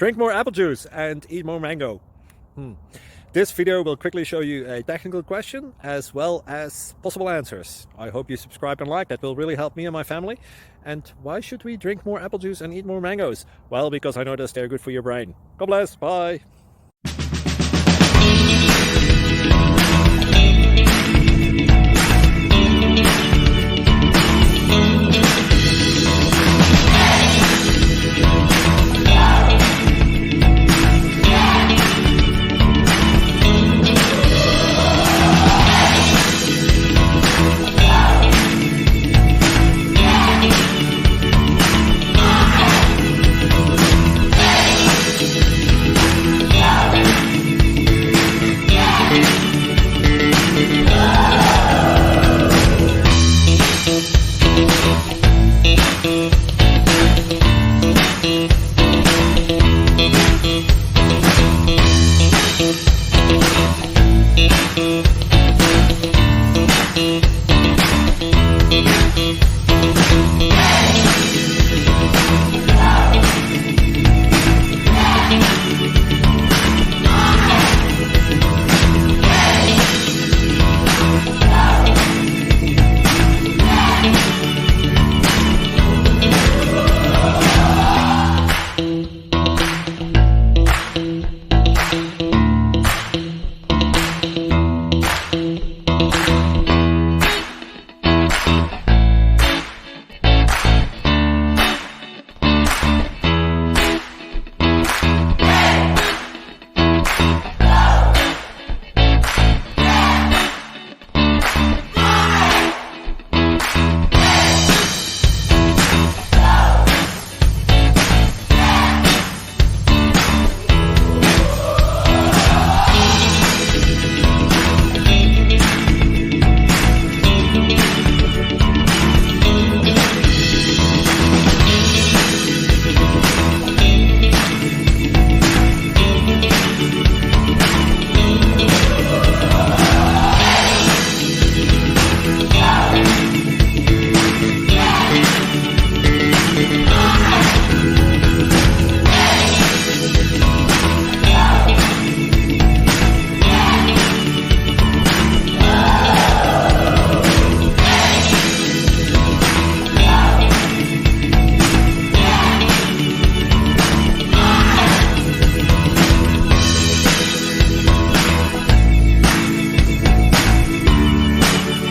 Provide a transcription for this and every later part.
Drink more apple juice and eat more mango. This video will quickly show you a technical question as well as possible answers. I hope you subscribe and like, that will really help me and my family. And why should we drink more apple juice and eat more mangoes? Well, because I noticed they're good for your brain. God bless, bye.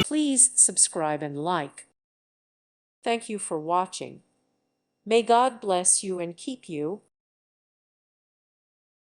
Please subscribe and like. Thank you for watching. May God bless you and keep you.